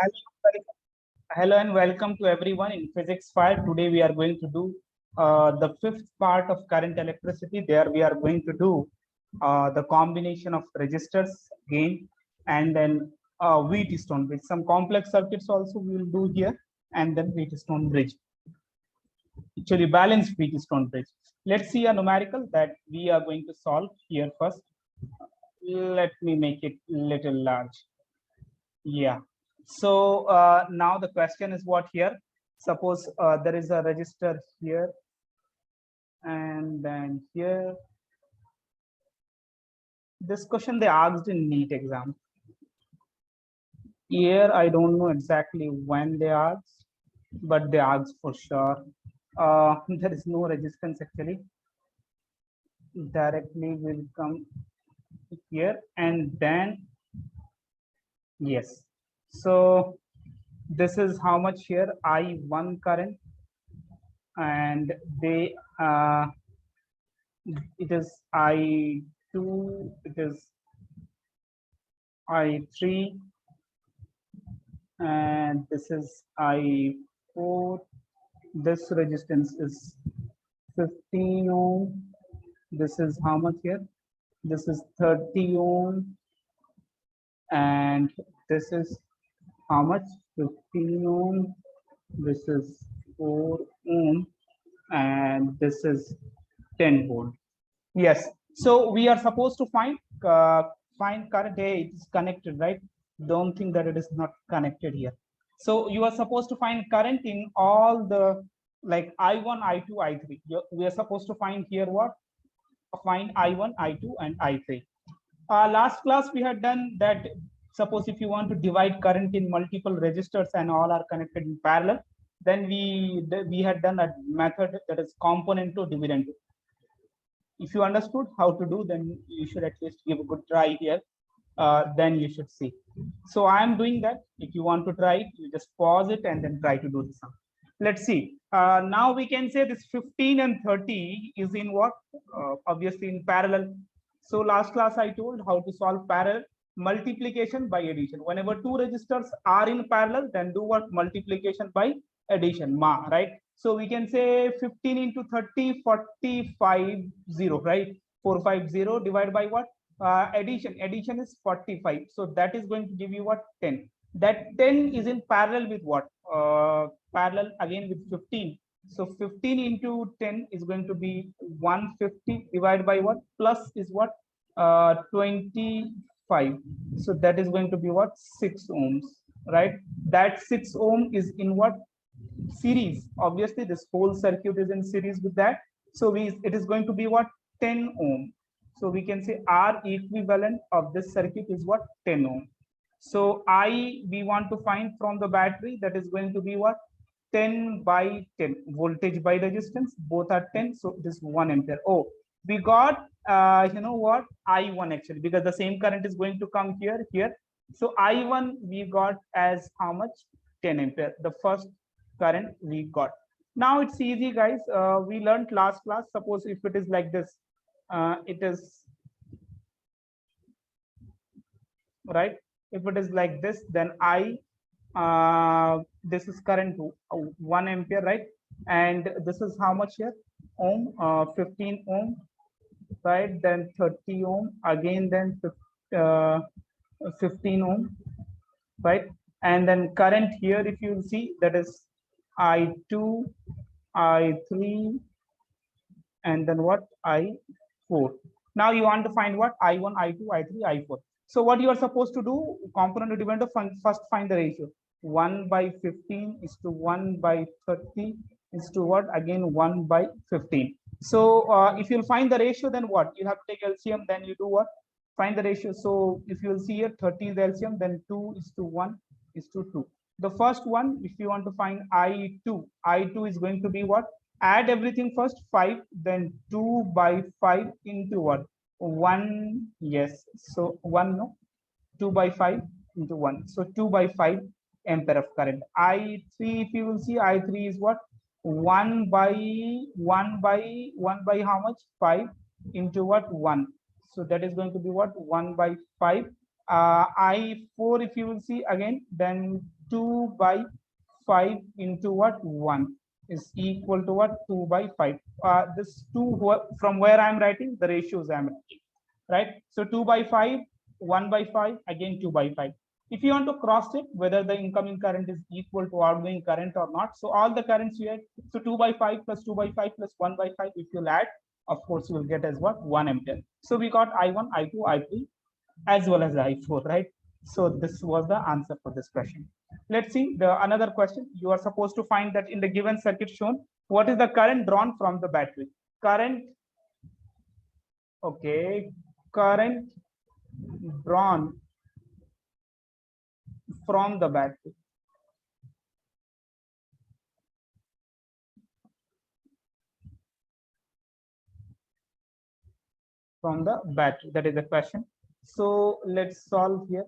Hello, hello and welcome to everyone in Physics Fire. Today we are going to do the fifth part of current electricity. There we are going to do the combination of resistors, gain, and then Wheatstone Bridge. Some complex circuits also we will do here, and then Wheatstone Bridge. Actually, balanced Wheatstone Bridge. Let's see a numerical that we are going to solve here first. Let me make it little large. Yeah. So now the question is what here? Suppose there is a resistor here and then here. This question they asked in NEET exam. Here I don't know exactly when they asked, but they asked for sure. There is no resistance actually. Directly will come here and then yes. So this is how much here I1 current, and they it is I2, it is I3, and this is I4. This resistance is 15 ohm. This is how much here? This is 30 ohm, and this is how much? 15 ohm. This is 4 ohm, and this is 10 volt. Yes. So we are supposed to find current. Hey, it is connected, right? Don't think that it is not connected here. So you are supposed to find current in all the like I1, I2, I3. We are supposed to find here what? Find I1, I2, and I3. Last class we had done that. Suppose if you want to divide current in multiple resistors and all are connected in parallel, then we had done a method that is component to dividend. If you understood how to do, then you should at least give a good try here. Then you should see. So I am doing that. If you want to try it, you just pause it and then try to do the sum. Let's see. Now we can say this 15 and 30 is in what? Obviously in parallel. So last class I told how to solve parallel multiplication by addition. Whenever two resistors are in parallel, then do what? Multiplication by addition, right? So we can say 15 into 30, 450, right? 450 divided by what? Addition is 45. So that is going to give you what? 10. That 10 is in parallel with what? Parallel again with 15. So 15 into 10 is going to be 150 divided by what? Plus is what? 25. So that is going to be what? 6 ohms, right? That 6 ohm is in what? Series. Obviously this whole circuit is in series with that. So it is going to be what? 10 ohm. So we can say R equivalent of this circuit is what? 10 ohm. So we want to find from the battery, that is going to be what? 10 by 10. Voltage by resistance, both are 10. So it is 1 ampere. Oh, we got, you know what? I1 actually, because the same current is going to come here. So I1 we got as how much? 10 ampere. The first current we got. Now it's easy, guys. We learned last class. Suppose if it is like this, it is right. If it is like this, then this is current 1 ampere, right? And this is how much here? Ohm, 15 ohm, right? Then 30 ohm, again then 15 ohm, right? And then current here, if you see, that is I2, I3, and then what? I4. Now you want to find what? I1, I2, I3, I4. So what you are supposed to do, component to dividend, first find the ratio. 1 by 15 is to 1 by 30 is to what? Again 1 by 15. So if you'll find the ratio, then what? You have to take LCM, then you do what? Find the ratio. So if you'll see here 30 is LCM, then 2 is to 1 is to 2. The first one, if you want to find I2 is going to be what? Add everything first, 5, then 2 by 5 into what? 1, yes. So 1, no? 2 by 5 into 1. So 2 by 5 ampere of current. I3, if you will see, I3 is what? 1 by how much? 5 into what? 1. So that is going to be what? 1 by 5 I4, if you will see again, then 2 by 5 into what? 1 is equal to what? 2 by 5. This 2 from where I'm writing the ratios I'm writing, right? So 2 by 5, 1 by 5, again 2 by 5. If you want to cross check whether the incoming current is equal to outgoing current or not, so all the currents you add, so 2 by 5 plus 2 by 5 plus 1 by 5, if you'll add, of course you will get as what? 1 ampere. So we got I1, I2, I3 as well as I4, right? So this was the answer for this question. Let's see the another question. You are supposed to find that in the given circuit shown, what is the current drawn from the battery? Current, okay, current drawn from the battery. From the battery, that is the question. So let's solve here.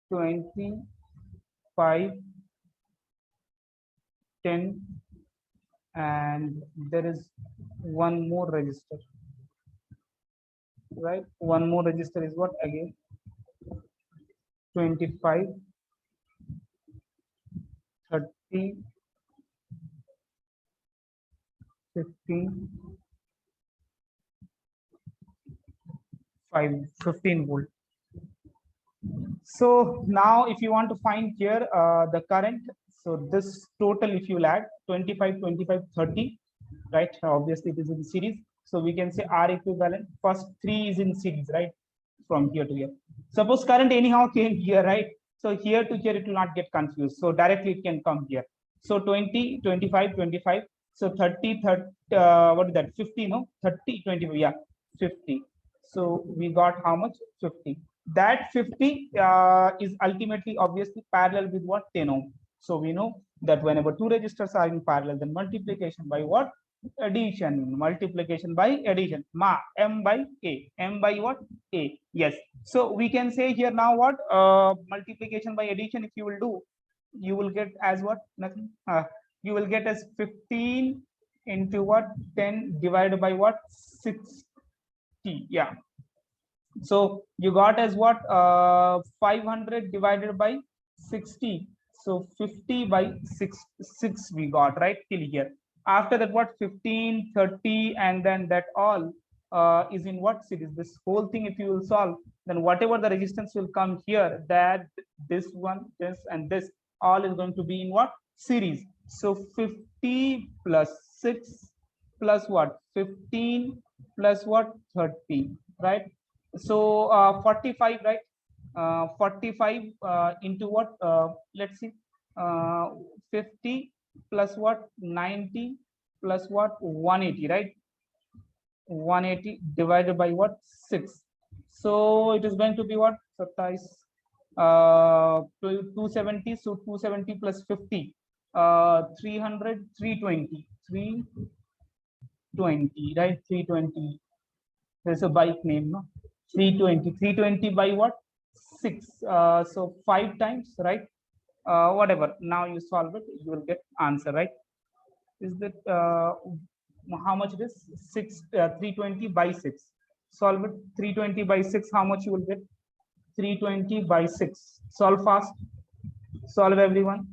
Twenty 5, 10, and there is one more register, right? One more register is what again? 25, 30, 15, 15 volt. So now if you want to find here the current, so this total if you add 25, 25, 30, right? Obviously it is in series. So we can say R equivalent, first 3 is in series, right? From here to here. Suppose current anyhow came here, right? So here to here it will not get confused. So directly it can come here. So 20, 25, 25. So 30, 30 what is that? 50, no? 30, 25, yeah, 50. So we got how much? 50. That 50 is ultimately obviously parallel with what? 10 ohm. So we know that whenever two resistors are in parallel, then multiplication by what? Addition. Multiplication by addition. Ma, M by A. M by what? A. Yes. So we can say here now what? Multiplication by addition, if you will do, you will get as what? Nothing. You will get as 15 into what? 10 divided by what? 60. Yeah. So you got as what? 500 divided by 60. So 50 by 6 we got, right? Till here. After that, what? 15, 30, and then that all is in what series? This whole thing, if you will solve, then whatever the resistance will come here, that this one, this, and this all is going to be in what? Series. So 50 plus 6 plus what? 15 plus what? 30, right? So 45, right? 45 into what? Let's see. 50 plus what? 90 plus what? 180, right? 180 divided by what? 6. So it is going to be what? 270. So 270 plus 50. 300, 320. 320, right? 320. There's a bike name, no? 320. 320 by what? 6. So 5 times, right? Whatever. Now you solve it, you will get answer, right? Is that how much it is? 320 by 6. Solve it. 320 by 6. How much you will get? 320 by 6. Solve fast. Solve everyone.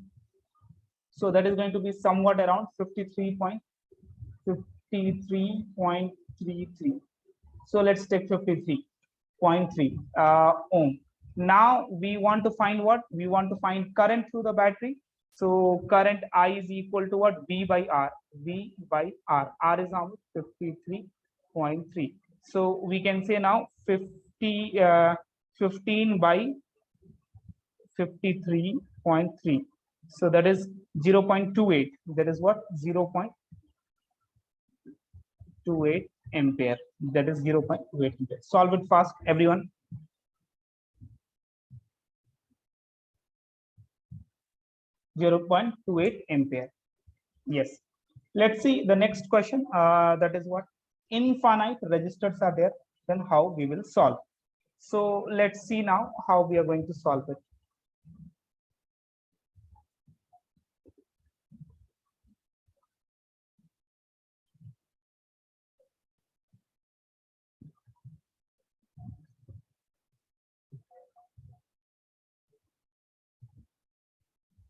So that is going to be somewhat around 53.33. So let's take 53.3 ohm. Now we want to find what? We want to find current through the battery. So current I is equal to what? V by R. V by R. R is how much? 53.3. So we can say now 15 by 53.3. So that is 0.28. That is what? 0.28 ampere. That is 0.28 ampere. Solve it fast, everyone. 0.28 ampere. Yes. Let's see the next question. That is what infinite registers are there. Then how we will solve. So let's see now how we are going to solve it.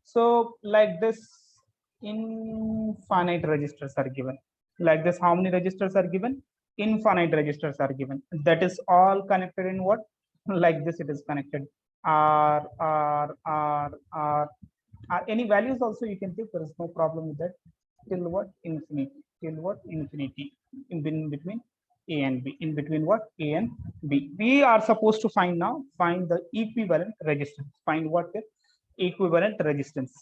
So like this, infinite registers are given. Like this, how many registers are given? Infinite registers are given. That is all connected in what? Like this, it is connected. R. Any values also you can take. There is no problem with that. Till what? Infinity. Till what? Infinity. In between A and B. In between what? A and B. We are supposed to find now. Find the equivalent resistance. Find what? Equivalent resistance.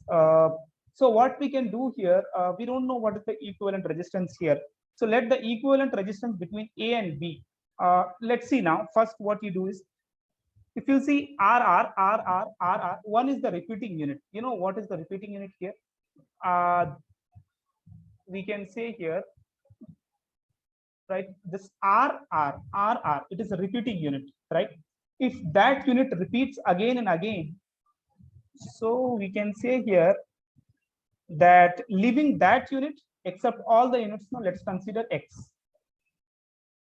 So what we can do here, we don't know what is the equivalent resistance here. So let the equivalent resistance between A and B. Let's see now. First, what you do is, if you see RR, one is the repeating unit. You know what is the repeating unit here? We can say here, right? This RR, it is a repeating unit, right? If that unit repeats again and again, so we can say here that leaving that unit except all the units, now let's consider X.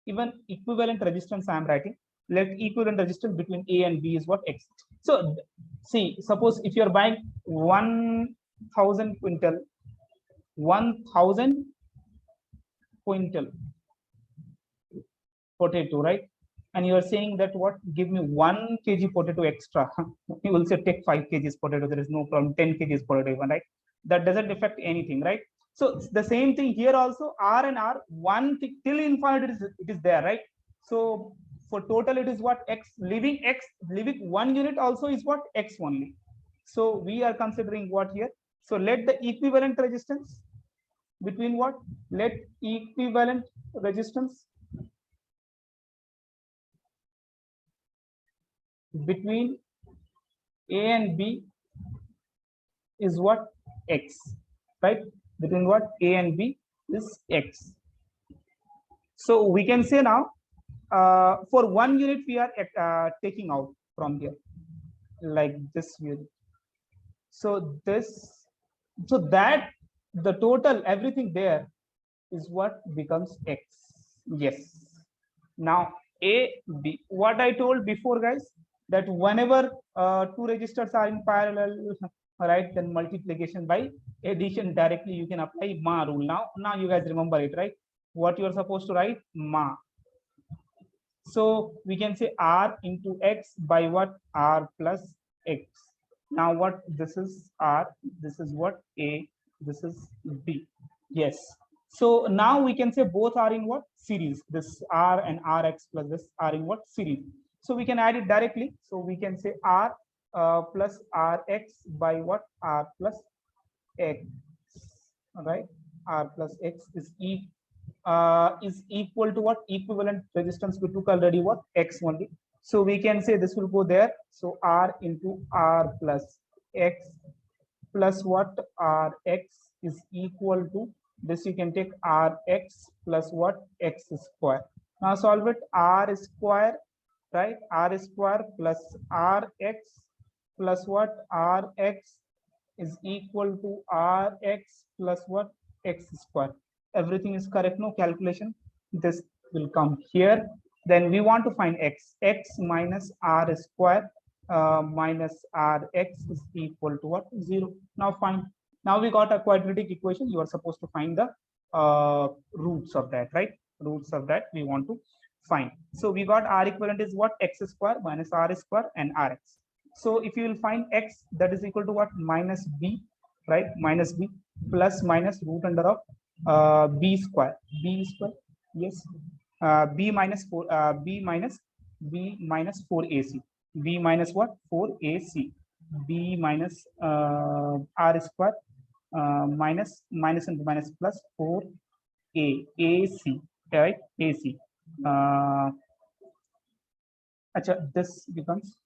Even equivalent resistance I am writing, let equivalent resistance between A and B is what? X. So see, suppose if you are buying 1000 quintal, 1000 quintal potato, right? And you are saying that what? Give me 1 kg potato extra. You will say take 5 kgs potato. There is no problem. 10 kgs potato even, right? That doesn't affect anything, right? So the same thing here also. R and R, one thing till infinite it is there, right? So for total it is what? X. Leaving X, leaving one unit also is what? X only. So we are considering what here? So let the equivalent resistance between what? Let equivalent resistance between A and B is what? X, right? Between what? A and B is X. So we can say now, for 1 unit we are taking out from here, like this unit. So this, so that the total everything there is what becomes X. Yes. Now A, B. What I told before, guys, that whenever two registers are in parallel, right, then multiplication by addition directly you can apply Ma rule. Now you guys remember it, right? What you are supposed to write? Ma. So we can say R into X by what? R plus X. Now what? This is R, this is what? A, this is B. Yes. So now we can say both are in what? Series. This R and Rx plus this are in what? Series. So we can add it directly. So we can say R plus Rx by what? R plus X. All right. R plus X is equal to what? Equivalent resistance we took already what? X only. So we can say this will go there. So R into R plus X plus what? Rx is equal to this. You can take Rx plus what? X square. Now solve it. R square, right? R square plus Rx plus what? Rx is equal to Rx plus what? X square. Everything is correct, no calculation. This will come here. Then we want to find X. X minus R square minus Rx is equal to what? 0. Now find. Now we got a quadratic equation. You are supposed to find the roots of that, right? Roots of that we want to find. So we got R equivalent is what? X square minus R square and Rx. So if you will find X, that is equal to what? Minus B, right? Minus B plus minus root under of B square. B square, yes. B minus 4, B minus 4AC. B minus what? 4AC. B minus R square minus and minus plus 4A. AC, right? AC. This becomes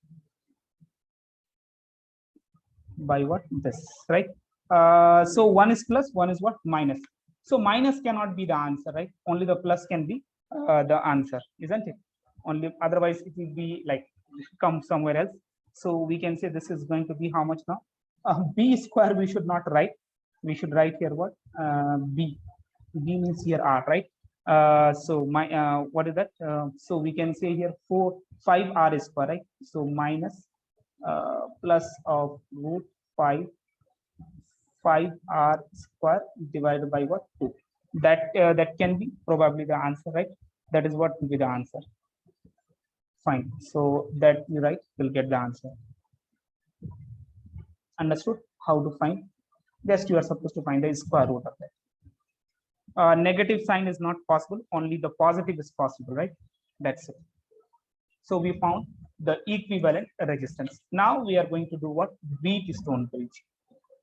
by what? This, right? So one is plus, one is what? Minus. So minus cannot be the answer, right? Only the plus can be the answer, isn't it? Only otherwise it will be like come somewhere else. So we can say this is going to be how much now? B square we should not write. We should write here what? B. B means here R, right? So my what is that? So we can say here 5 R square, right? So minus plus of root 5 5R square divided by what? 2. That can be probably the answer, right? That is what will be the answer. Fine. So that you write will get the answer. Understood how to find? Just you are supposed to find the square root of that. Negative sign is not possible. Only the positive is possible, right? That's it. So we found the equivalent resistance. Now we are going to do what? Wheatstone bridge.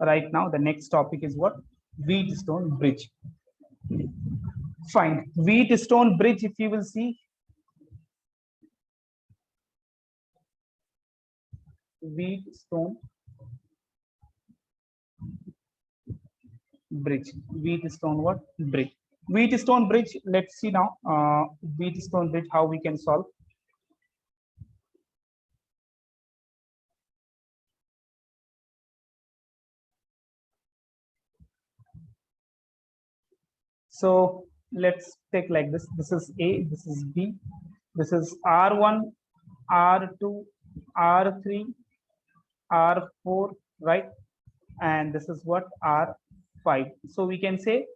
Right now, the next topic is what? Wheatstone bridge. Fine. Wheatstone bridge, if you will see, Wheatstone bridge. Wheatstone what? Bridge. Wheatstone bridge. Let's see now. Wheatstone bridge, how we can solve. So let's take like this. This is A, this is B, this is R1, R2, R3, R4, right? And this is what? R5. So we can say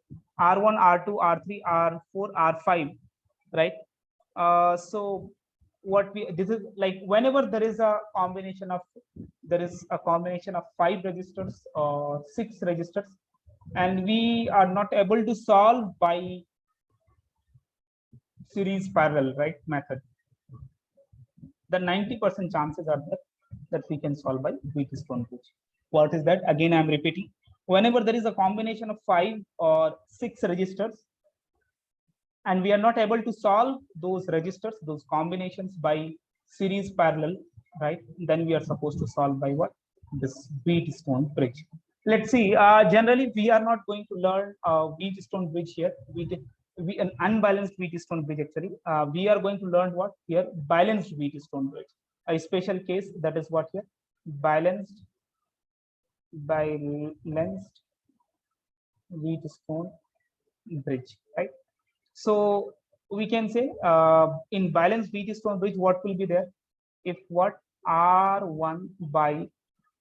R1, R2, R3, R4, R5, right? So what we, this is like whenever there is a combination of 5 registers or 6 registers, and we are not able to solve by series parallel, right, method, the 90% chances are there that we can solve by Wheatstone bridge. What is that? Again, I'm repeating. Whenever there is a combination of 5 or 6 registers, and we are not able to solve those registers, those combinations by series parallel, right? Then we are supposed to solve by what? This Wheatstone bridge. Let's see. Generally, we are not going to learn Wheatstone bridge here. We an unbalanced Wheatstone bridge actually. We are going to learn what here? Balanced Wheatstone bridge. A special case, that is what here? Balanced Wheatstone bridge, right? So we can say in balanced Wheatstone bridge, what will be there? If what? R1 by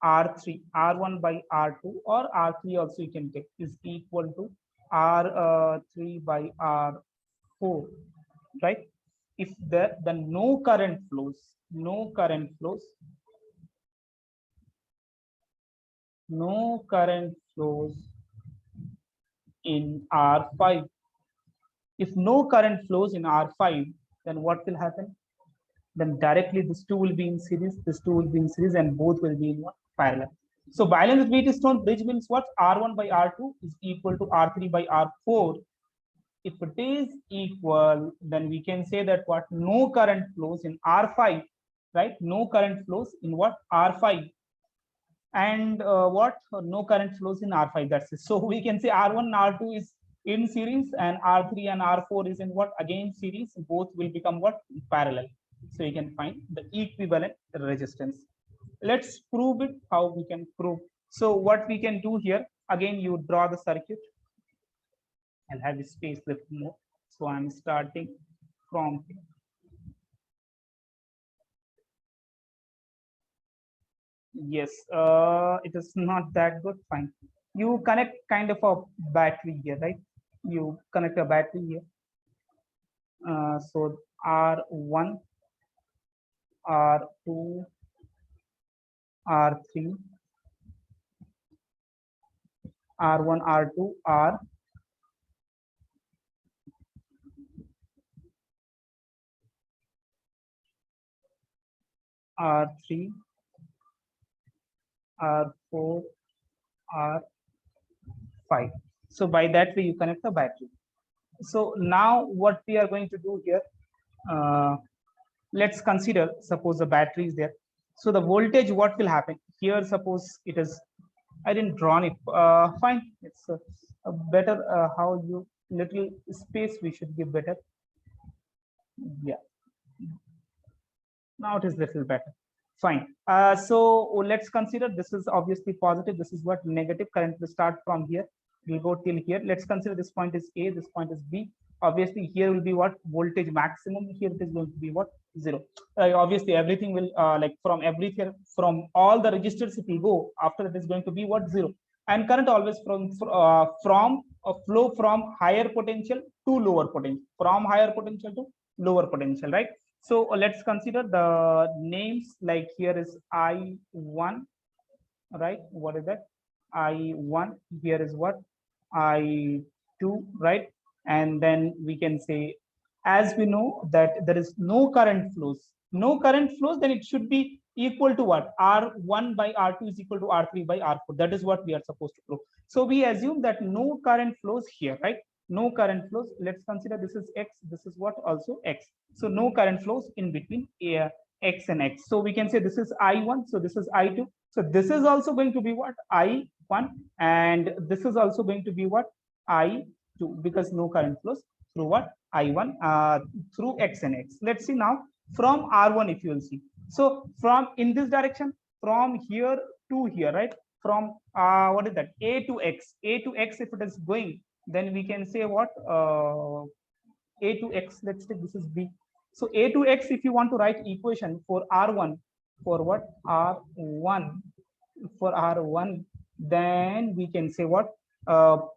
R3, R1 by R2, or R3 also you can take, is equal to R3 by R4, right? If there, then no current flows in R5. If no current flows in R5, then what will happen? Then directly this two will be in series, and both will be in what? Parallel. So balanced Wheatstone bridge means what? R1 by R2 is equal to R3 by R4. If it is equal, then we can say that what? No current flows in R5, right? No current flows in what? R5. And what? No current flows in R5. That's it. So we can say R1 and R2 is in series, and R3 and R4 is in what? Again series. Both will become what? Parallel. So you can find the equivalent resistance. Let's prove it. How we can prove? So what we can do here, again, you draw the circuit. I'll have a space left more. So I'm starting from here. Yes, it is not that good. Fine. You connect kind of a battery here, right? You connect a battery here. So R1, R2, R3, R1, R2, R3, R4, R5. So by that way, you connect the battery. So now what we are going to do here, let's consider, suppose the battery is there. So the voltage, what will happen? here suppose it is, I didn't draw it. Fine, it's a better how you little space we should give better. Yeah, now it is little better. Fine. So let's consider this is obviously positive. This is what negative. Current will start from here. We'll go till here. Let's consider this point is A, this point is B. Obviously, here will be what voltage maximum. Here it is going to be what 0. Obviously, everything will like from everything from all the registers it will go. After that is going to be what 0. And current always from a flow from higher potential to lower potential, from higher potential to lower potential, right? So let's consider the names, like here is I1, right? What is that? I1, here is what? I2, right? And then we can say, as we know that there is no current flows, then it should be equal to what? R1 by R2 is equal to R3 by R4. That is what we are supposed to prove. So we assume that no current flows here, right? No current flows. Let's consider this is X, this is what? Also X. So no current flows in between X and X. So we can say this is I1, so this is I2. So this is also going to be what? I1, and this is also going to be what? I2, because no current flows through what? I1 through X and X. Let's see now from R1, if you will see. So from in this direction, from here to here, right? From what is that? A to X. A to X, if it is going, then we can say what? A to X, let's take this is B. So A to X, if you want to write equation for R1, for what? R1, for R1, then we can say what?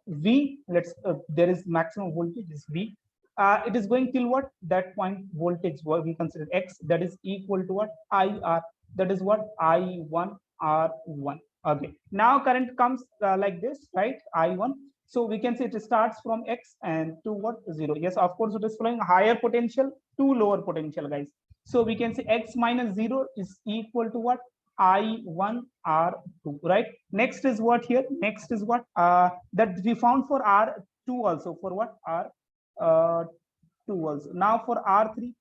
V, let's, there is maximum voltage is V. It is going till what? That point voltage, what we consider X, that is equal to what? IR, that is what? I1 R1. Okay, now current comes like this, right? I1. So we can say it starts from X and to what? 0. Yes, of course, it is flowing higher potential to lower potential, guys. So we can say X minus 0 is equal to what? I1 R2, right? Next is what here? Next is what? That we found for R2 also. For what? R2 also. Now for R3,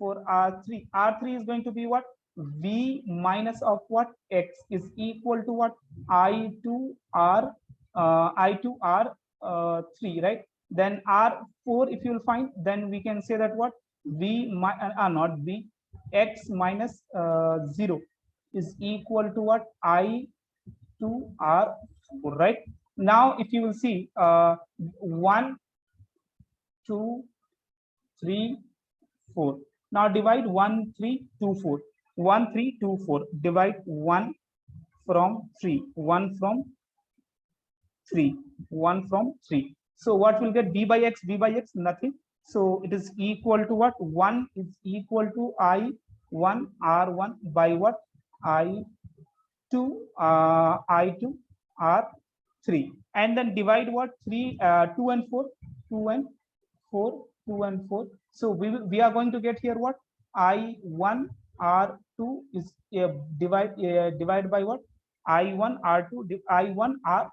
R3 is going to be what? V minus of what? X is equal to what? I2 R3, right? Then R4, if you will find, then we can say that what? Not V, X minus 0 is equal to what? I2 R4, right? Now, if you will see 1, 2, 3, 4. Now divide 1, 3, 2, 4. 1, 3, 2, 4. Divide 1 from 3. 1 from 3. 1 from 3. So what will get? B by X, nothing. So it is equal to what? 1 is equal to I1 R1 by what? I2 R3. And then divide what? 2 and 4. 2 and 4. 2 and 4. So we are going to get here what? I1 R2 is divide by what? I1 R2 I1 R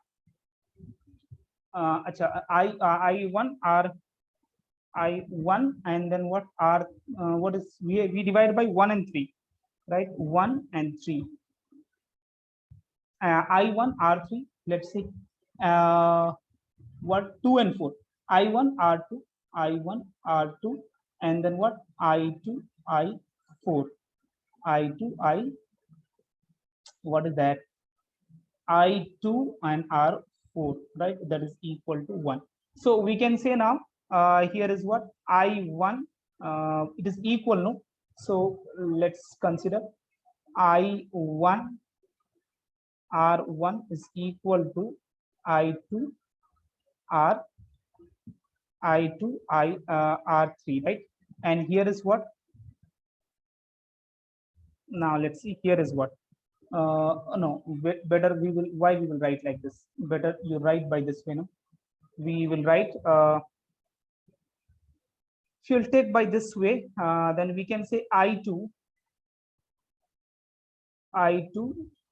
I1 R I1, and then what? R what is we divide by 1 and 3, right? 1 and 3. I1 R3, let's see what? 2 and 4. I1 R2 and then what? I2 I4 I2 I, what is that? I2 and R4, right? That is equal to 1. So we can say now here is what? I1 it is equal, no? So let's consider I1 R1 is equal to I2 R3, right? And here is what? Now let's see, here is what? No, better we will, why we will write like this? Better you write by this way, no? We will write, if you'll take by this way, then we can say I2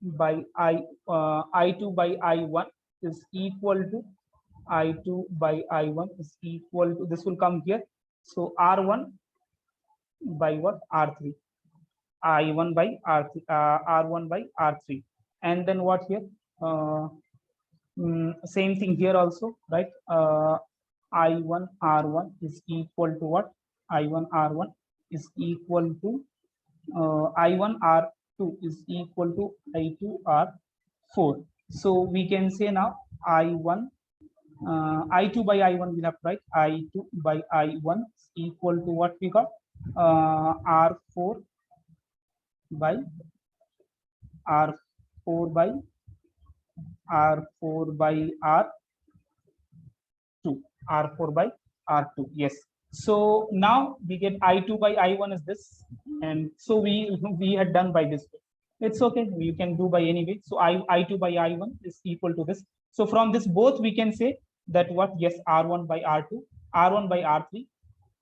by I2 by I1 is equal to I2 by I1 is equal to, this will come here. So R1 by what? R3. I1 by R3, R1 by R3. and then what here? Same thing here also, right? I1 R1 is equal to what? I1 R1 is equal to I1 R2 is equal to I2 R4. So we can say now I1 I2 by I1 will have, right? I2 by I1 is equal to what we got? R4 by R4 by R4 by R2, R4 by R2. Yes. So now we get I2 by I1 is this, and so we had done by this way. It's okay. You can do by any way. So I2 by I1 is equal to this. So from this both we can say that what? Yes, R1 by R2, R1 by R3,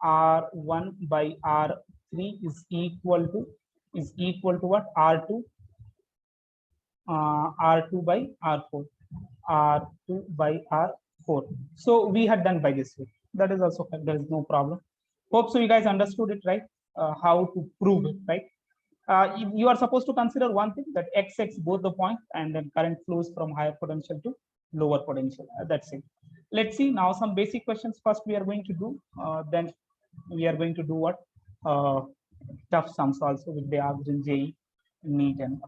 R1 by R3 is equal to what? R2 R2 by R4, R2 by R4. So we had done by this way. That is also fine. There is no problem. Hope so you guys understood it, right? How to prove it, right? You are supposed to consider one thing, that XX both the point, and then current flows from higher potential to lower potential. That's it. Let's see now some basic questions first we are going to do. Then we are going to do what? Tough sums also with the Arjun JEE, NEET and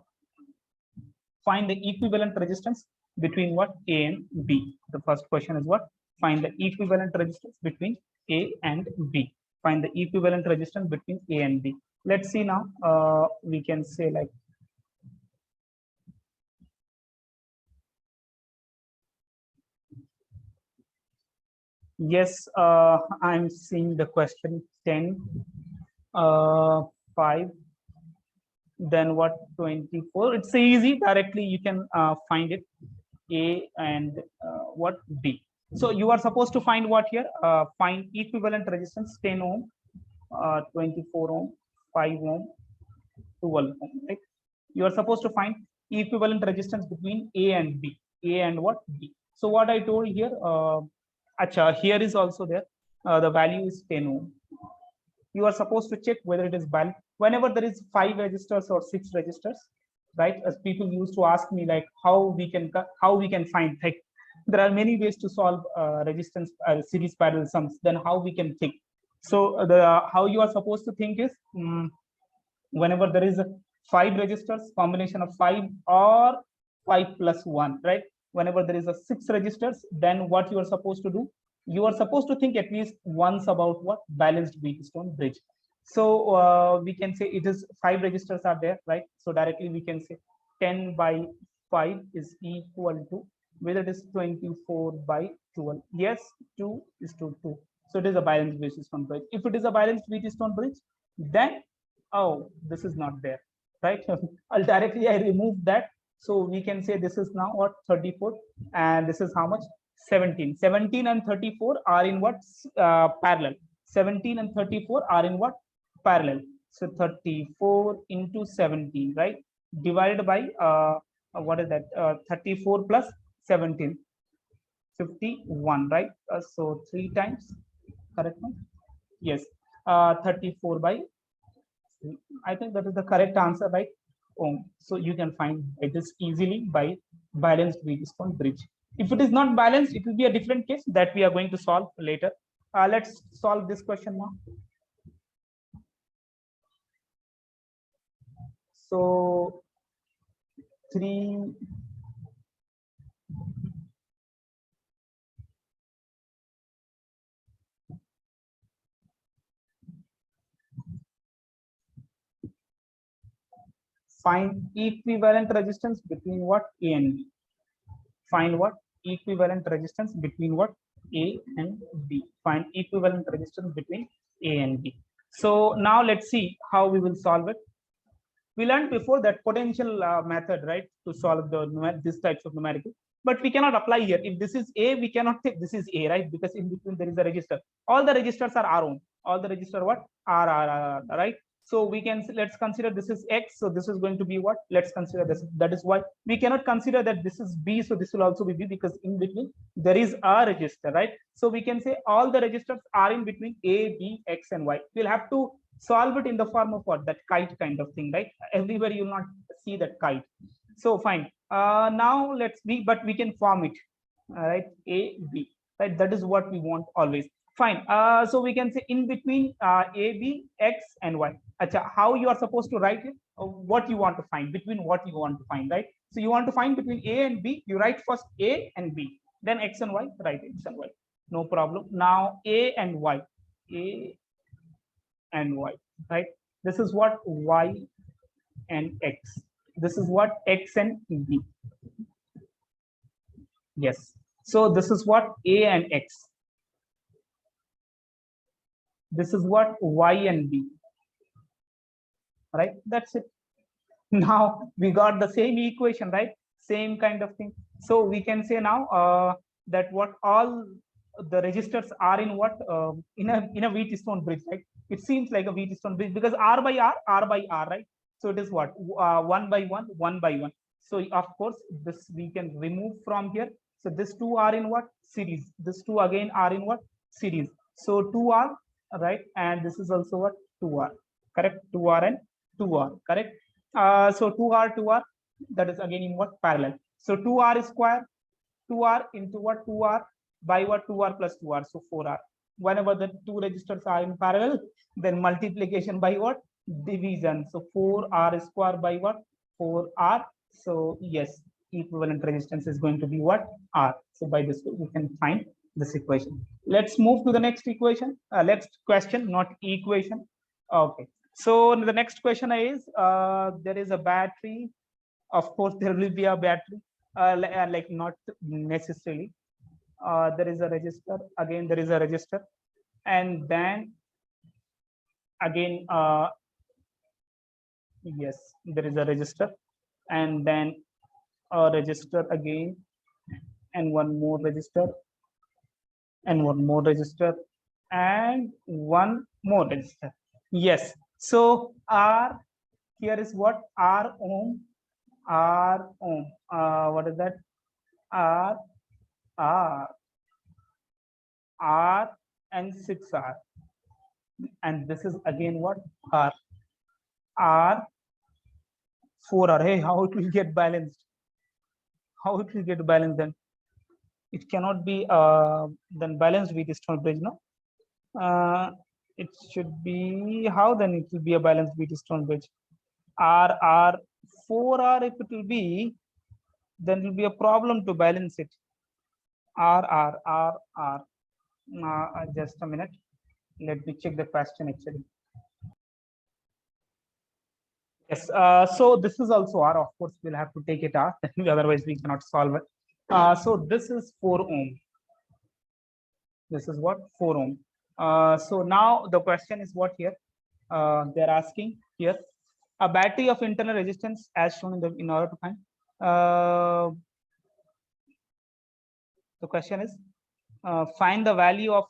find the equivalent resistance between what? A and B. The first question is what? Find the equivalent resistance between A and B. Find the equivalent resistance between A and B. Let's see now. We can say like, yes, I'm seeing the question 10, 5, then what? 24. It's easy. Directly you can find it. A and what? B. So you are supposed to find what here? Find equivalent resistance 10 ohm, 24 ohm, 5 ohm, 12 ohm. Right? You are supposed to find equivalent resistance between A and B. A and what? B. So what I told here, acha, here is also there. The value is 10 ohm. You are supposed to check whether it is balanced. Whenever there is 5 resistors or 6 resistors, right? As people used to ask me like how we can find, like there are many ways to solve resistance series parallel sums. Then how we can think? So the how you are supposed to think is whenever there is 5 resistors, combination of 5 or 5 plus 1, right? Whenever there is a 6 resistors, then what you are supposed to do? You are supposed to think at least once about what? Balanced WheatStone bridge. So we can say it is 5 registers are there, right? So directly we can say 10 by 5 is equal to, whether it is 24 by 12. Yes, 2 is to 2. So it is a balanced WheatStone bridge. If it is a balanced WheatStone bridge, then oh, this is not there, right? I'll directly I remove that. So we can say this is now what? 34, and this is how much? 17. 17 and 34 are in what? Parallel. 17 and 34 are in what? Parallel. So 34 into 17, right? Divided by what is that? 34 plus 17, 51, right? So 3 times, correct? Yes. 34 by, I think that is the correct answer, right? So you can find this easily by balanced WheatStone bridge. If it is not balanced, it will be a different case that we are going to solve later. Let's solve this question now. So 3, find equivalent resistance between what? A and B. Find what? Equivalent resistance between what? A and B. Find equivalent resistance between A and B. So now let's see how we will solve it. We learned before that potential method, right, to solve the this types of numerical, but we cannot apply here. If this is A, we cannot take this is A, right? Because in between there is a register. All the registers are our own. All the register what? R, right? So we can, let's consider this is X. So this is going to be what? Let's consider this. That is why we cannot consider that this is B. So this will also be B, because in between there is a register, right? So we can say all the registers are in between A, B, X, and Y. We'll have to solve it in the form of what? That kite kind of thing, right? Everywhere you'll not see that kite. So fine. Now let's be, but we can form it, right? A B, right? That is what we want always. Fine. So we can say in between A B X and Y. Acha, how you are supposed to write it? What you want to find, between what you want to find, right? So you want to find between A and B. You write first A and B, then X and Y. Write X and Y. No problem. Now A and Y, A and Y, right? This is what Y and X. This is what X and B. Yes. So this is what A and X. This is what Y and B. Right? That's it. Now we got the same equation, right? Same kind of thing. So we can say now that what all the registers are in what in a WheatStone bridge, right? It seems like a WheatStone bridge because R by R, right? So it is what 1 by 1, 1 by 1. So of course this we can remove from here. So this two are in what series? This two again are in what series? So 2R, right? And this is also what 2R, correct? 2R and 2R, correct? So 2R, 2R, that is again in what parallel. So 2R square, 2R into what 2R by what 2R plus 2R, so 4R. Whenever the two registers are in parallel, then multiplication by what division. So 4R square by what 4R. So yes, equivalent resistance is going to be what R. So by this way we can find this equation. Let's move to the next equation. Next question, not equation. Okay. So the next question is there is a battery. Of course, there will be a battery, like not necessarily. There is a register. Again, there is a register, and then again, yes, there is a register, and then a register again, and one more register, and one more register, and one more register. Yes. So R here is what R ohm. R ohm. What is that? R and 6R. And this is again what R 4R. Hey, how it will get balanced? How it will get balanced then? It cannot be then balanced with WheatStone bridge, no? It should be how then it will be a balanced WheatStone bridge. R 4R if it will be, then it will be a problem to balance it. R. Just a minute. Let me check the question actually. Yes. So this is also R. Of course, we'll have to take it R. Otherwise, we cannot solve it. So this is 4 ohm. This is what 4 ohm. So now the question is what here? They're asking here a battery of internal resistance as shown in order to find. The question is find the value of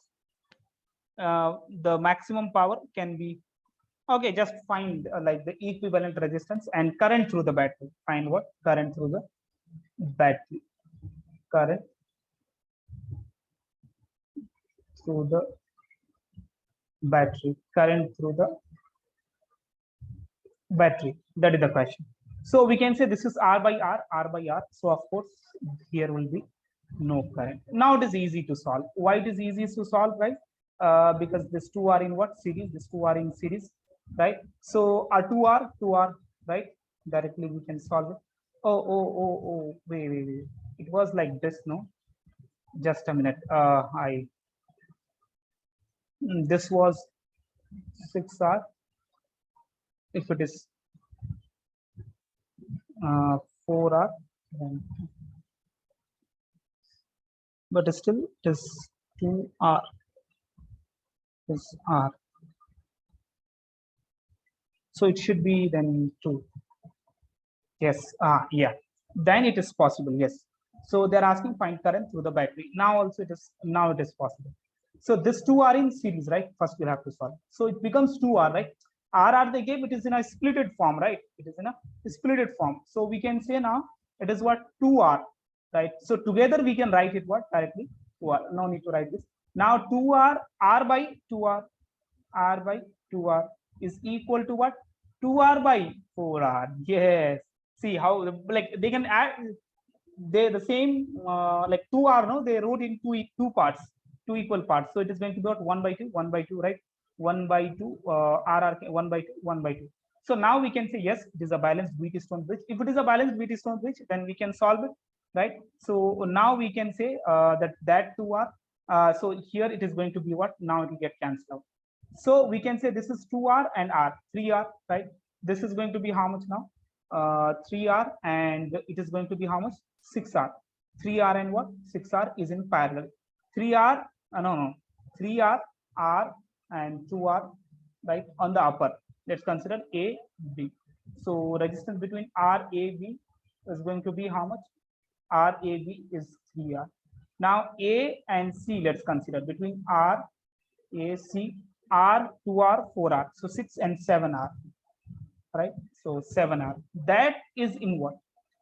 the maximum power can be. Okay, just find like the equivalent resistance and current through the battery. Find what current through the battery. Current through the battery. Current through the battery. That is the question. So we can say this is R by R. So of course here will be no current. Now it is easy to solve. Why it is easy to solve, right? Because these two are in what series? These two are in series, right? So 2R, right? Directly we can solve it. Oh, wait. It was like this, no? Just a minute. This was 6R. If it is 4R, but still it is 2R. Is R. So it should be then 2. Yes. Yeah. Then it is possible. Yes. So they're asking find current through the battery. Now also it is possible. So this 2 are in series, right? First we'll have to solve. So it becomes 2R, right? R they gave, it is in a splitted form, right? It is in a splitted form. So we can say now it is what 2R, right? So together we can write it what directly 2R. No need to write this. Now 2R, R by 2R is equal to what? 2R by 4R. Yes. See how like they can add, they the same like 2r, no, they wrote in two parts, two equal parts. So it is going to be what 1 by 2, 1 by 2, right? 1 by 2 r 1 by 2, 1 by 2. So now we can say yes, it is a balanced Wheatstone bridge. If it is a balanced Wheatstone bridge, then we can solve it, right? So now we can say that 2r, so here it is going to be what, now it will get cancelled out. So we can say this is 2r and r, 3r, right? This is going to be how much now? 3r, and it is going to be how much? 6r. 3r and what? 6r is in parallel. 3r, no, 3r, r, and 2r, right, on the upper. Let's consider A, B. So resistance between R, A, B is going to be how much? R, A, B is 3r. Now A and C, let's consider between R, A, C, R, 2r, 4r. So 6 and 7r, right? So 7r. That is in what?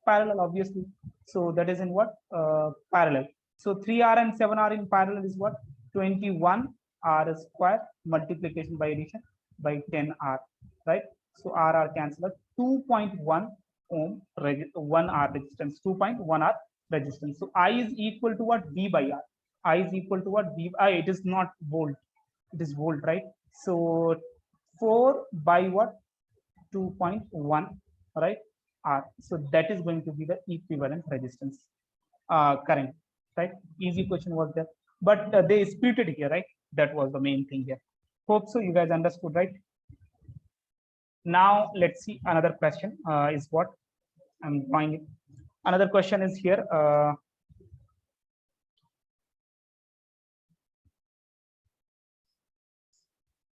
Parallel, obviously. So that is in what? Parallel. So 3r and 7r in parallel is what? 21r square multiplication by addition by 10r, right? So r cancel out. 2.1 ohm, 1 r resistance, 2.1 r resistance. So I is equal to what? V by r. I is equal to what? V. It is not volt, it is volt, right? So 4 by what? 2.1, right? R. So that is going to be the equivalent resistance current, right? Easy question was there, but they split it here, right? That was the main thing here. Hope so you guys understood, right? Now let's see another question is what I'm drawing it. Another question is here.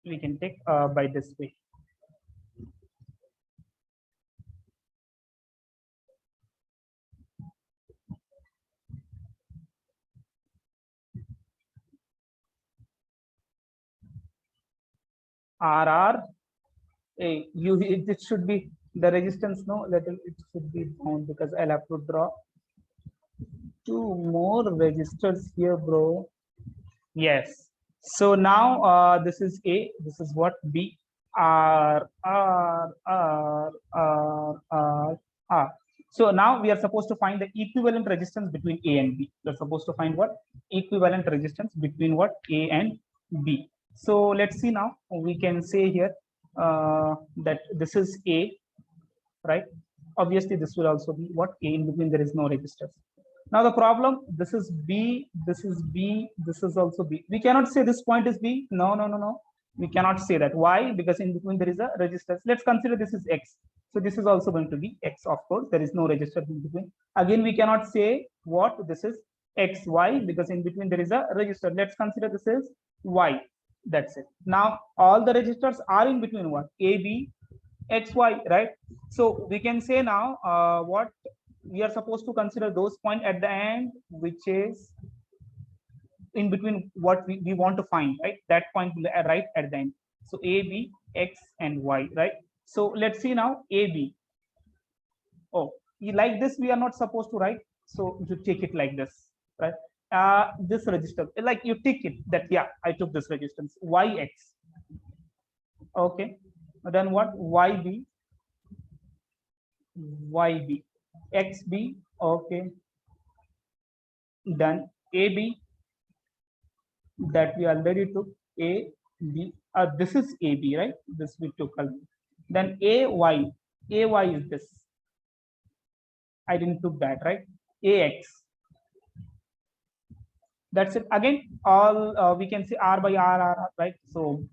We can take by this way. RR, it should be the resistance, no, it should be down because I'll have to draw two more resistors here, bro. Yes. So now this is A, this is what? B. R, R, R, R, R, R. So now we are supposed to find the equivalent resistance between A and B. We're supposed to find what? Equivalent resistance between what? A and B. So let's see now. We can say here that this is A, right? Obviously, this will also be what? A. In between there is no resistance. Now the problem, this is B, this is B, this is also B. We cannot say this point is B. No, no, no, no. We cannot say that. Why? Because in between there is a resistance. Let's consider this is X. So this is also going to be X, of course. There is no resistance in between. Again, we cannot say what this is X, Y, because in between there is a resistor. Let's consider this is Y. That's it. Now all the resistors are in between what? A, B, X, Y, right? So we can say now what we are supposed to consider those points at the end, which is in between what we want to find, right? That point right at the end. So A, B, X, and Y, right? So let's see now A, B. Oh, like this we are not supposed to write. So you take it like this, right? This resistor, like you tick it that yeah, I took this resistance. YX. Okay. Then what? YB. YB. XB. Okay. Done. AB. That we already took. A, B. This is AB, right? This we took. Then AY. AY is this. I didn't took that, right? AX. That's it. Again, all we can say R by R, right? So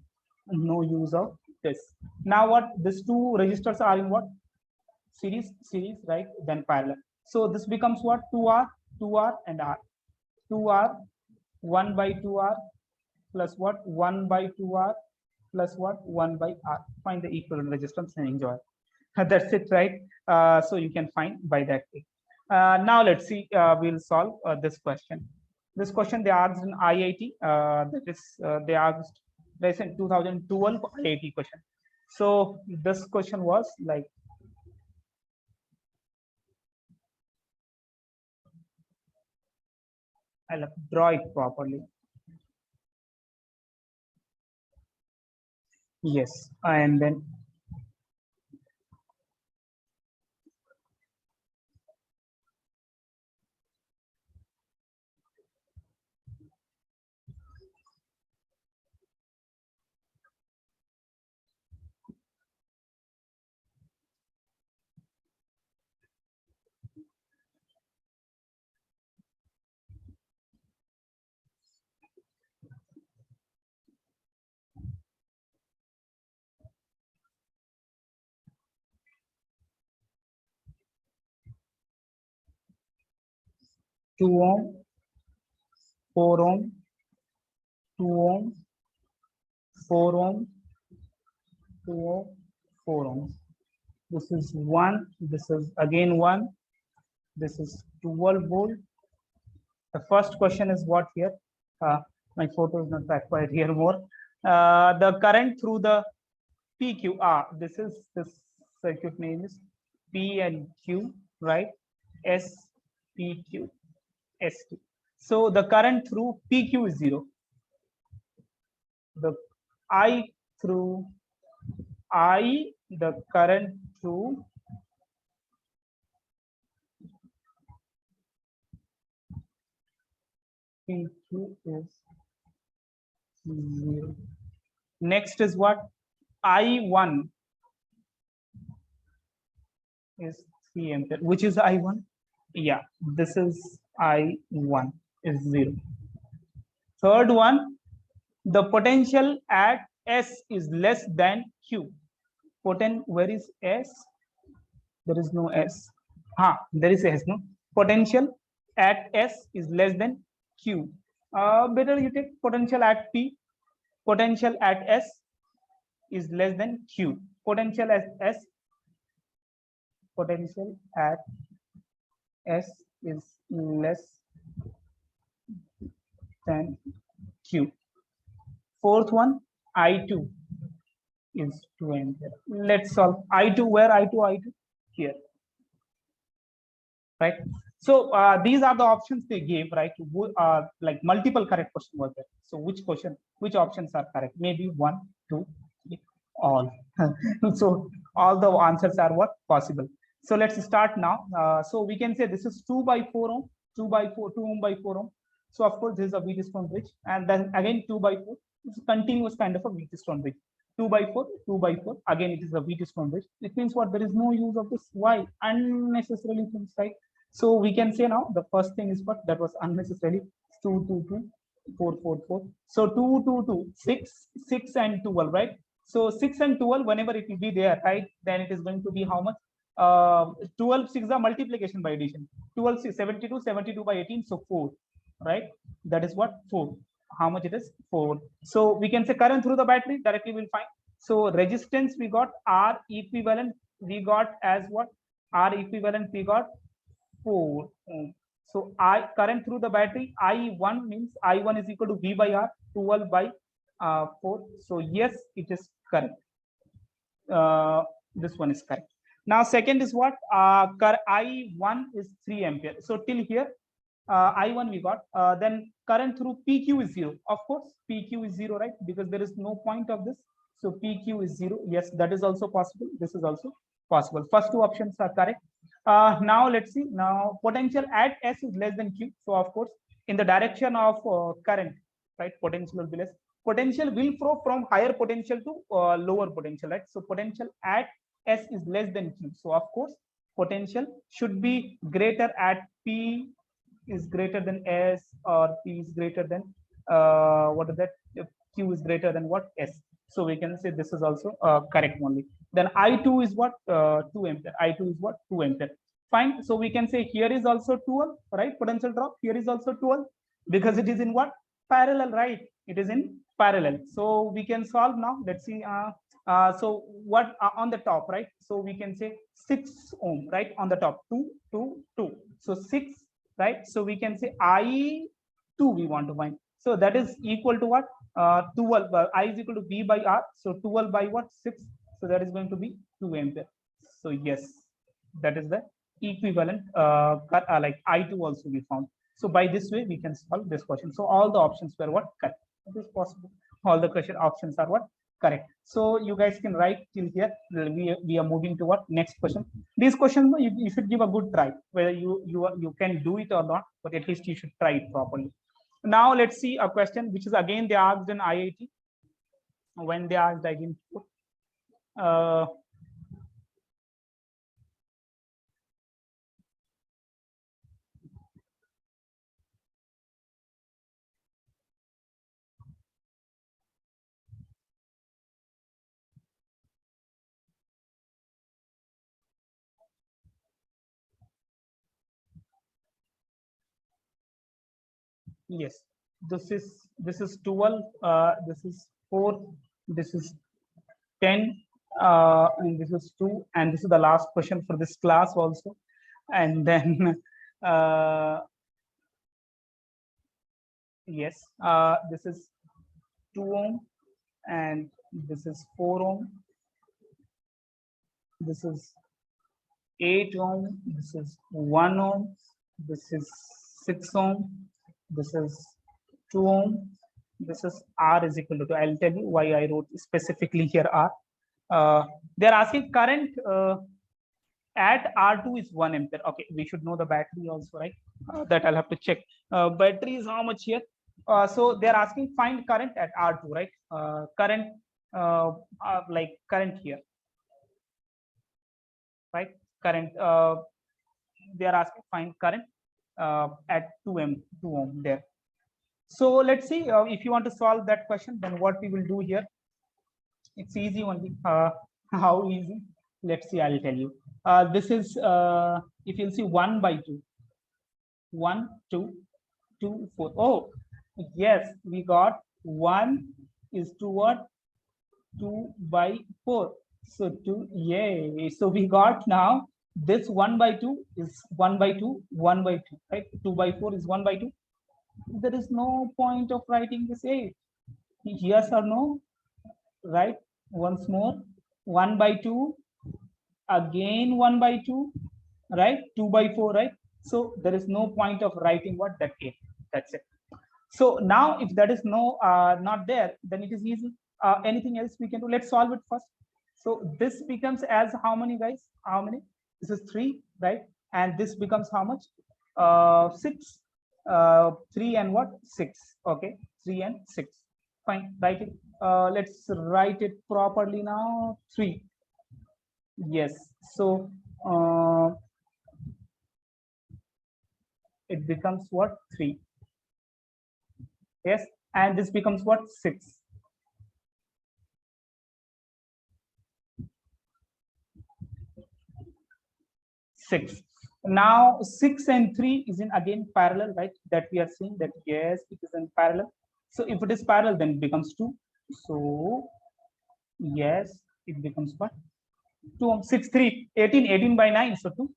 no use of this. Now what? These two resistors are in what? Series, right? Then parallel. So this becomes what? 2R, 2R, and R. 2R, 1 by 2R plus what? 1 by 2R plus what? 1 by R. Find the equivalent resistance and enjoy. That's it, right? So you can find by that way. Now let's see. We'll solve this question. This question they asked in IIT. That is, they asked this in 2012 IIT question. So this question was like, I'll draw it properly. Yes, and then 2 ohm, 4 ohm, 2 ohm, 4 ohm, 2 ohm, 4 ohm. This is 1, this is again 1, this is 12 volt. The first question is what here? My photo is not required here more. The current through the PQ. This is this circuit name is P and Q, right? S, P, Q, S, Q. So the current through PQ is 0. The I through the current through PQ is 0. Next is what? I1 is 3 ampere. Which is I1? Yeah, this is I1 is 0. Third one, the potential at S is less than Q. Where is S? There is no S. There is S, no? Potential at S is less than Q. Better you take potential at P. Potential at S is less than Q. Potential at S is less than Q. Fourth one, I2 is 2 ampere. Let's solve I2. Where I2? Here, right? So these are the options they gave, right? Like multiple correct question was there. So which options are correct? Maybe 1, 2, 3, all. So all the answers are what possible. So let's start now. So we can say this is 2 by 4 ohm, 2 ohm by 4 ohm. So of course this is a WheatStone bridge, and then again 2 by 4. It's a continuous kind of a WheatStone bridge. 2 by 4, 2 by 4. Again, it is a WheatStone bridge. It means what? There is no use of this. Why? Unnecessarily things, right? So we can say now the first thing is what? That was unnecessarily 2, 2, 2, 4, 4, 4. So 2, 2, 2, 6, 6 and 12, right? So 6 and 12, whenever it will be there, right? Then it is going to be how much? 12, 6 are multiplication by addition. 12, 6, 72, 72 by 18, so 4, right? That is what? 4. How much it is? 4. So we can say current through the battery, directly we'll find. So resistance we got, R equivalent we got as what? R equivalent we got 4 ohm. So I current through the battery, I1 means I1 is equal to V by R, 12 by 4. So yes, it is correct. This one is correct. Now second is what? I1 is 3 ampere. So till here, I1 we got. Then current through PQ is 0. Of course, PQ is 0, right? Because there is no point of this. So PQ is 0. Yes, that is also possible. This is also possible. First two options are correct. Now let's see. Now potential at S is less than Q. So of course, in the direction of current, right? Potential will be less. Potential will flow from higher potential to lower potential, right? So potential at S is less than Q. So of course, potential should be greater at P is greater than S, or P is greater than what is that? Q is greater than what? S. So we can say this is also correct only. Then I2 is what? 2 ampere. I2 is what? 2 ampere. Fine. So we can say here is also 12, right? Potential drop. Here is also 12 because it is in what? Parallel, right? It is in parallel. So we can solve now. Let's see. So what on the top, right? So we can say 6 ohm, right? On the top, 2, 2, 2. So 6, right? So we can say I2 we want to find. So that is equal to what? 12. I is equal to V by R. So 12 by what? 6. So that is going to be 2 ampere. So yes, that is the equivalent. Like I2 also we found. So by this way we can solve this question. So all the options were what? Correct. It is possible. All the question options are what? Correct. So you guys can write till here. We are moving to what? Next question. This question you should give a good try. Whether you can do it or not, but at least you should try it properly. Now let's see a question which is again they asked in IIT. When they asked again, Yes, this is 12, this is 4, this is 10, and this is 2, and this is the last question for this class also. And then yes, this is 2 ohm, and this is 4 ohm, this is 8 ohm, this is 1 ohm, this is 6 ohm, this is 2 ohm, this is R is equal to 2. I'll tell you why I wrote specifically here R. They're asking current at R2 is 1 ampere. Okay, we should know the battery also, right? That I'll have to check. Battery is how much here? So they're asking find current at R2, right? Current, like current here, right? Current, they are asking find current at 2 ohm there. So let's see, if you want to solve that question, then what we will do here, it's easy only. How easy? Let's see, I'll tell you. This is, if you'll see 1 by 2, 1, 2, 2, 4. Oh, yes, we got 1 is to what? 2 by 4. So 2, yay. So we got now this 1 by 2 is 1 by 2, 1 by 2, right? 2 by 4 is 1 by 2. There is no point of writing this 8. Yes or no? Right? Once more, 1 by 2, again 1 by 2, right? 2 by 4, right? So there is no point of writing what? That 8. That's it. So now if that is no not there, then it is easy. Anything else we can do? Let's solve it first. So this becomes as how many, guys? How many? This is 3, right? And this becomes how much? 6. 3 and what? 6. Okay, 3 and 6. Fine, write it. Let's write it properly now. 3. Yes. So it becomes what? 3. Yes, and this becomes what? 6. 6. Now 6 and 3 is in again parallel, right? That we are seeing that yes, it is in parallel. So if it is parallel, then it becomes 2. So yes, it becomes what? 2, 6, 3, 18, 18 by 9. So 2.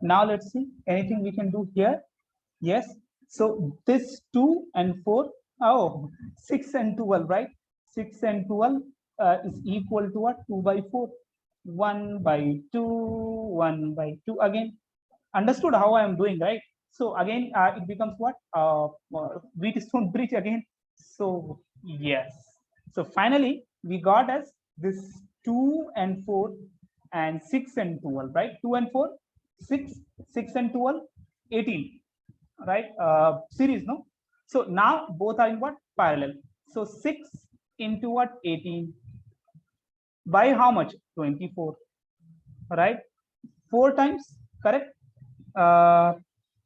Now let's see anything we can do here. Yes. So this 2 and 4. Oh, 6 and 12, right? 6 and 12 is equal to what? 2 by 4. 1 by 2, 1 by 2 again. Understood how I am doing, right? So again, it becomes what? WheatStone Bridge again. So yes. So finally, we got as this 2 and 4 and 6 and 12, right? 2 and 4, 6, 6 and 12, 18, right? Series, no? So now both are in what? Parallel. So 6 into what? 18 by how much? 24, right? 4 times, correct?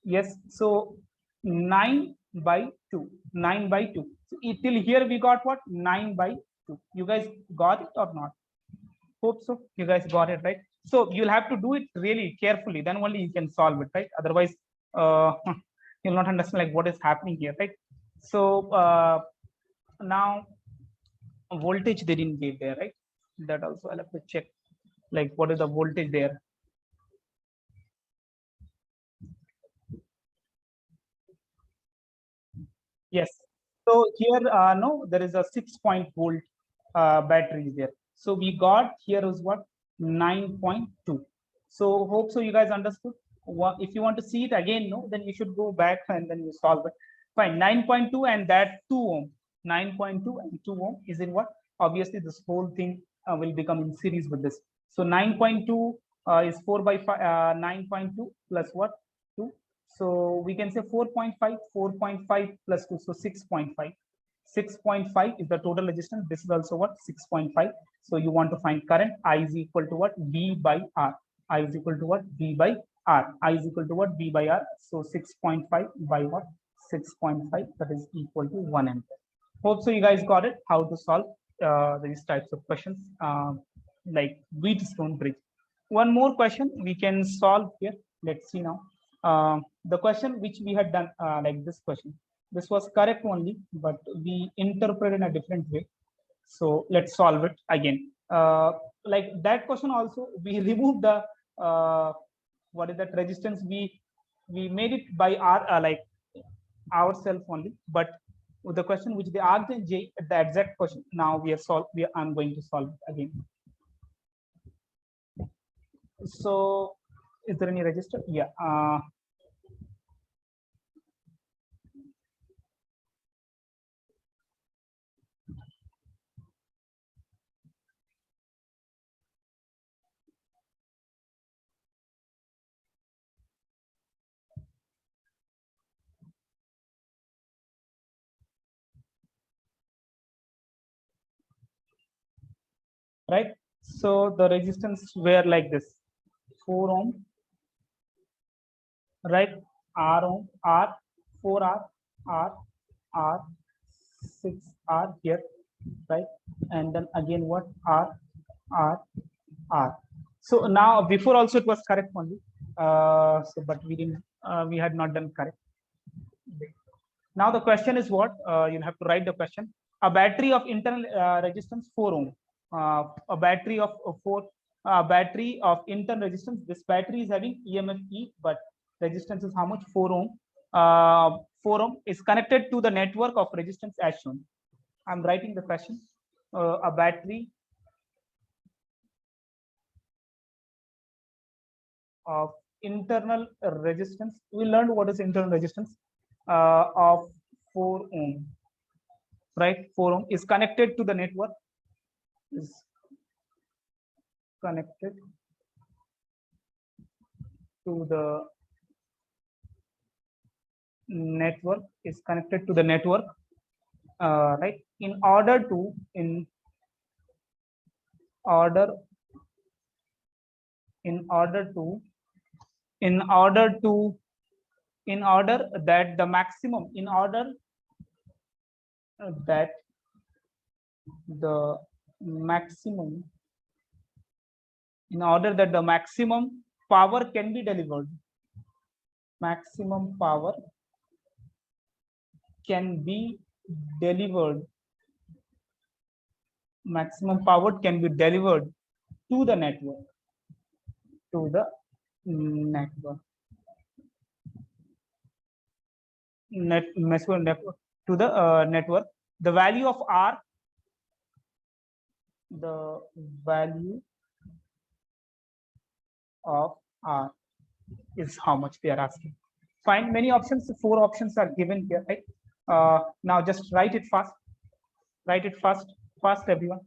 Yes, so 9 by 2, 9 by 2. So till here we got what? 9 by 2. You guys got it or not? Hope so. You guys got it, right? So you'll have to do it really carefully, then only you can solve it, right? Otherwise, you'll not understand like what is happening here, right? So now voltage they didn't give there, right? That also I'll have to check, like what is the voltage there. Yes. So here, no, there is a 6-volt battery there. So we got here is what? 9.2. So hope so you guys understood. If you want to see it again, no, then you should go back and then you solve it. Fine, 9.2 and that 2 ohm. 9.2 and 2 ohm is in what? Obviously, this whole thing will become in series with this. So 9.2 is 4 by 5, 9.2 plus what? 2. So we can say 4.5, 4.5 plus 2, so 6.5. 6.5 is the total resistance. This is also what? 6.5. So you want to find current. I is equal to what? V by R. I is equal to what? V by R. I is equal to what? V by R. So 6.5 by what? 6.5, that is equal to 1 ampere. Hope so you guys got it, how to solve these types of questions, like WheatStone Bridge. One more question we can solve here. Let's see now. The question which we had done, like this question. This was correct only, but we interpret in a different way. So let's solve it again. Like that question also, we removed the what is that resistance? We made it by our like ourselves only, but with the question which they asked in J, the exact question. Now we are solved. I'm going to solve it again. So, is there any register? Yeah. Right. So the resistance were like this: 4 ohm, right? R ohm, R, 4R, R, 6R here, right? And then again what? R, R. So now before also it was correct only. So but we didn't. We had not done correct. Now the question is what? You'll have to write the question. A battery of internal resistance 4 ohm. A battery of battery of internal resistance. This battery is having EMF E, but resistance is how much? 4 ohm. 4 ohm is connected to the network of resistance as shown. I'm writing the question. A battery of internal resistance. We learned what is internal resistance of 4 ohm, right? 4 ohm is connected to the network, is connected to the network, is connected to the network, right? In order to in order in order to in order to in order that the maximum in order that the maximum in order that the maximum power can be delivered, maximum power can be delivered, maximum power can be delivered to the network, to the network network to the network. The value of R, the value of R is how much they are asking. Find many options. 4 options are given here, right? Now just write it fast. Write it fast, everyone.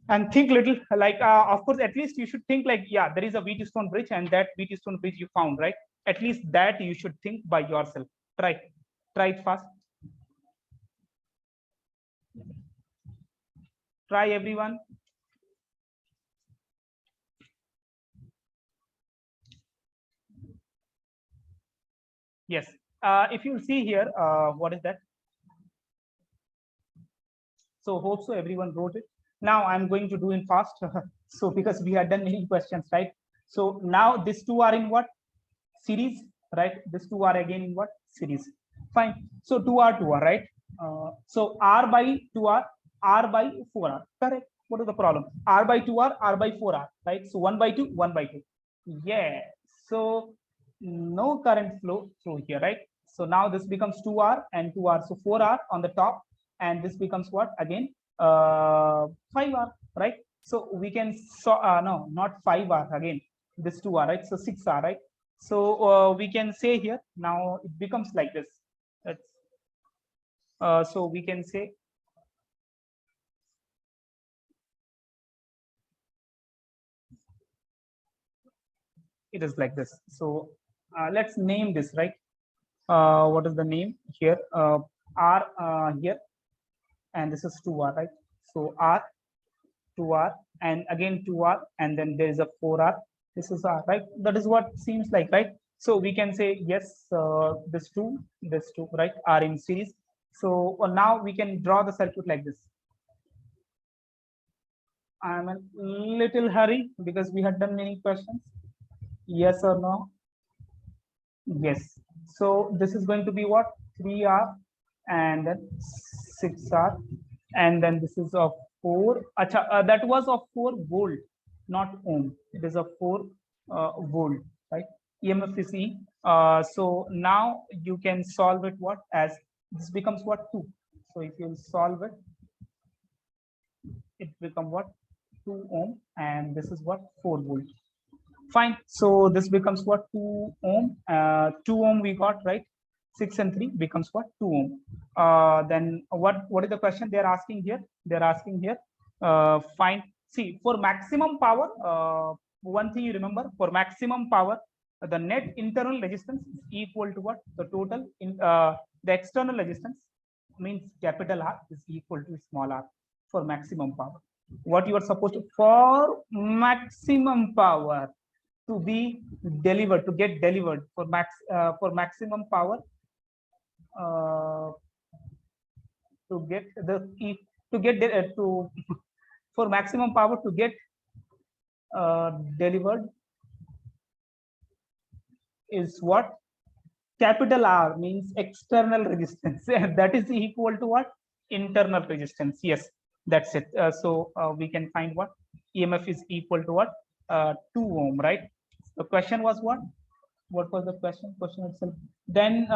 And think little, like of course at least you should think like, yeah, there is a WheatStone Bridge, and that WheatStone Bridge you found, right? At least that you should think by yourself. Try it fast. Try, everyone. Yes. If you see here, what is that? So hope so everyone wrote it. Now I'm going to do in fast. So because we had done many questions, right? So now these two are in what? Series, right? These two are again in what? Series. Fine. So 2R, right? So R by 2R, R by 4R. Correct. What is the problem? R by 2R, R by 4R, right? So 1 by 2, 1 by 2. Yeah. So no current flow through here, right? So now this becomes 2R and 2R. So 4R on the top, and this becomes what again? 5R, right? So we can no, not 5R again. This 2R, right? So 6R, right? So we can say here now it becomes like this. That's so we can say it is like this. So let's name this, right? What is the name here? R here, and this is 2R, right? So R, 2R, and again 2R, and then there is a 4R. This is R, right? That is what seems like, right? So we can say yes, this two, right, are in series. So now we can draw the circuit like this. I'm a little hurry because we had done many questions. Yes or no? Yes. So this is going to be what? 3R, and then 6R, and then this is of 4. Acha, that was of 4 volt, not ohm. It is of 4 volt, right? EMF is E. So now you can solve it what as this becomes what 2. So if you solve it, it becomes what 2 ohm, and this is what 4 volt. Fine. So this becomes what 2 ohm. 2 ohm we got, right? 6 and 3 becomes what 2 ohm. Then what is the question they are asking here? They are asking here. Find, see, for maximum power. One thing you remember, for maximum power, the net internal resistance is equal to what? The total in the external resistance means capital R is equal to small r for maximum power. What you are supposed to, for maximum power to be delivered, to get delivered for maximum power, to get the to get to for maximum power to get delivered is what? Capital R means external resistance. That is equal to what? Internal resistance. Yes, that's it. So we can find what? EMF is equal to what? 2 ohm, right? The question was what? What was the question? Question itself. Then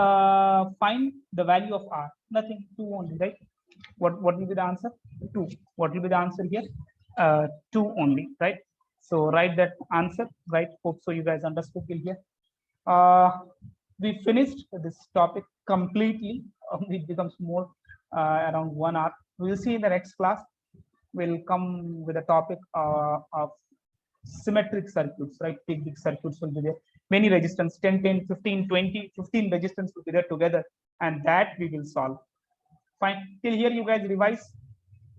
find the value of R. Nothing. 2 only, right? What will be the answer? 2. What will be the answer here? 2 only, right? So write that answer, right? Hope so you guys understood till here. We finished this topic completely. It becomes more around 1 hour. We'll see in the next class. We'll come with a topic of symmetric circuits, right? Big circuits will be there. Many resistance, 10, 10, 15, 20, 15 resistance will be there together, and that we will solve. Fine. Till here, you guys revise.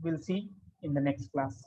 We'll see in the next class.